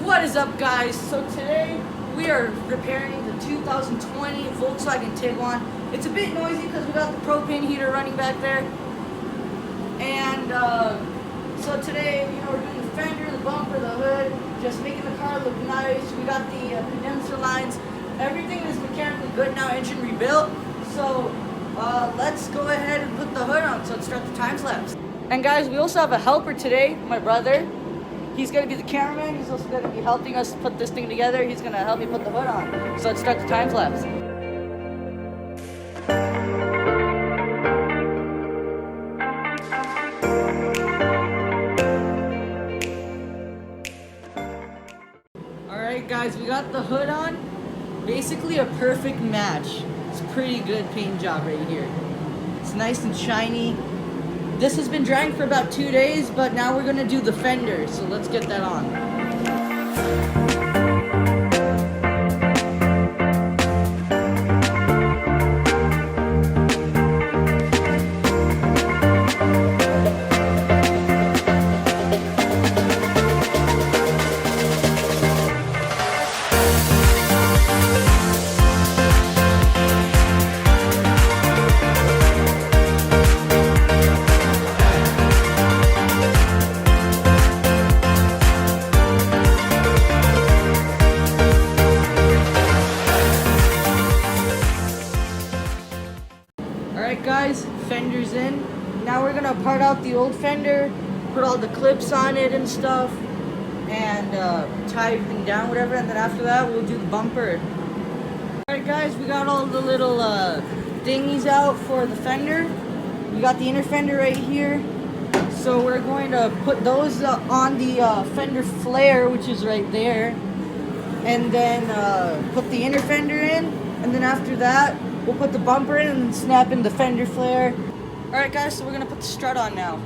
What is up, guys? So today we are repairing the 2020 Volkswagen Tiguan. It's a bit noisy because we got the propane heater running back there. And so today, we're doing the fender, the bumper, the hood, just making the car look nice. We got the condenser lines. Everything is mechanically good now, engine rebuilt. So let's go ahead and put the hood on. So let's start the time lapse. And guys, we also have a helper today, my brother. He's going to be the cameraman. He's also going to be helping us put this thing together. He's going to help me put the hood on. So let's start the time lapse. Alright guys, we got the hood on. Basically a perfect match. It's a pretty good paint job right here. It's nice and shiny. This has been drying for about 2 days, but now we're gonna do the fender, so let's get that on. Alright guys, fender's in. Now we're gonna part out the old fender, put all the clips on it and stuff, and tie everything down, whatever, and then after that we'll do the bumper. Alright guys, we got all the little thingies out for the fender. We got the inner fender right here. So we're going to put those on the fender flare, which is right there. And then put the inner fender in, and then after that we'll put the bumper in and snap in the fender flare. Alright guys, so we're going to put the strut on now.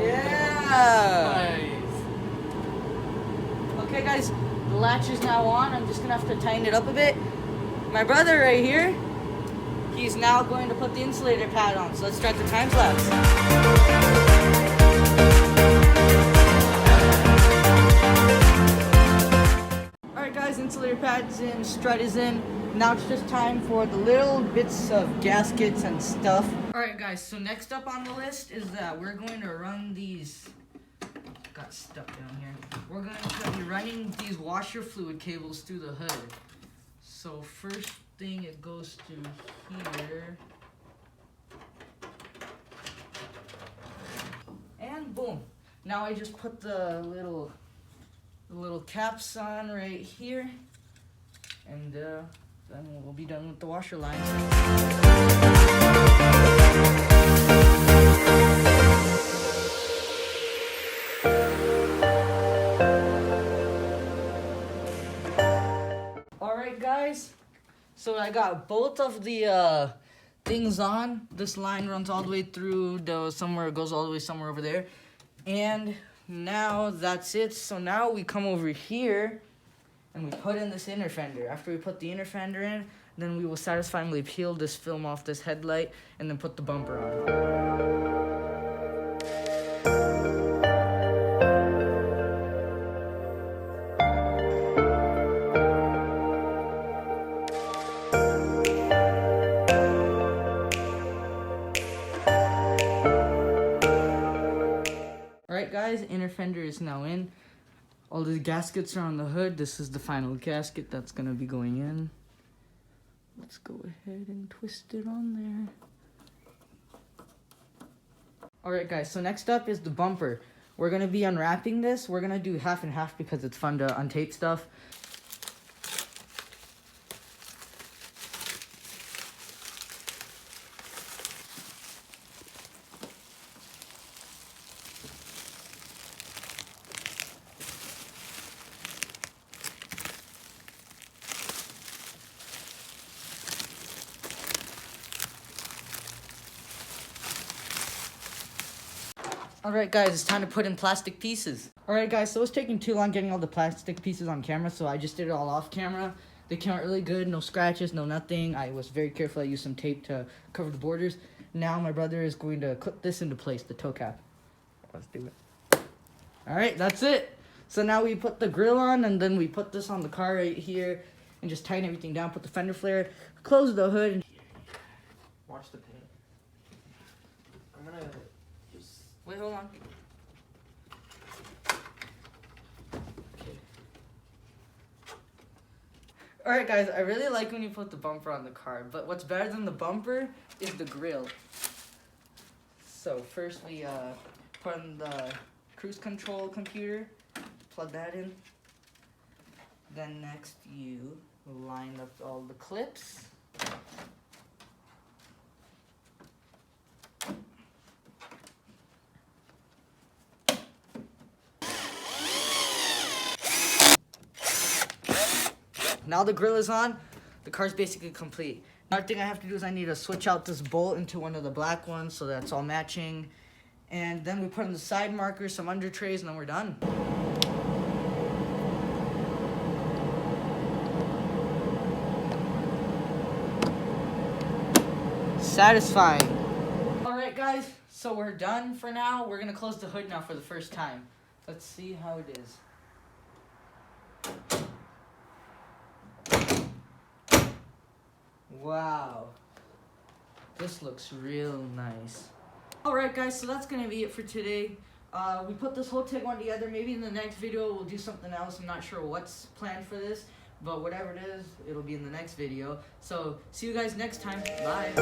Yeah! Nice. Okay guys, the latch is now on. I'm just going to have to tighten it up a bit. My brother right here, he's now going to put the insulator pad on. So let's start the time lapse. Guys, insulator pad's in, strut is in. Now it's just time for the little bits of gaskets and stuff. Alright guys, so next up on the list is that we're going to run these, got stuck down here. We're going to be running these washer fluid cables through the hood. So first thing, it goes to here. And boom. Now I just put the little caps on right here, and then we'll be done with the washer lines. Alright guys, so I got both of the things on. This line runs all the way through somewhere, it goes all the way somewhere over there, and now that's it. So now we come over here and we put in this inner fender. After we put the inner fender in, then we will satisfyingly peel this film off this headlight and then put the bumper on. Alright guys, inner fender is now in. All the gaskets are on the hood. This is the final gasket that's going to be going in. Let's go ahead and twist it on there. Alright guys, so next up is the bumper. We're going to be unwrapping this. We're going to do half and half because it's fun to untape stuff. Alright guys, it's time to put in plastic pieces. Alright guys, so it's taking too long getting all the plastic pieces on camera, so I just did it all off camera. They came out really good, no scratches, no nothing. I was very careful. I used some tape to cover the borders. Now my brother is going to clip this into place, the toe cap. Let's do it. All right, that's it. So now we put the grill on, and then we put this on the car right here and just tighten everything down, put the fender flare, close the hood. And Watch the paint. I'm gonna just... wait, hold on. Alright guys, I really like when you put the bumper on the car, but what's better than the bumper is the grill. So first we put in the cruise control computer, plug that in. Then next you line up all the clips. Now the grill is on, the car's basically complete. Another thing I have to do is I need to switch out this bolt into one of the black ones so that's all matching. And then we put in the side markers, some under trays, and then we're done. Satisfying. Alright guys, so we're done for now. We're gonna close the hood now for the first time. Let's see how it is. Wow, this looks real nice. Alright guys, so that's gonna be it for today. We put this whole Tiguan together. Maybe in the next video we'll do something else. I'm not sure what's planned for this, but whatever it is, it'll be in the next video. So see you guys next time. Bye.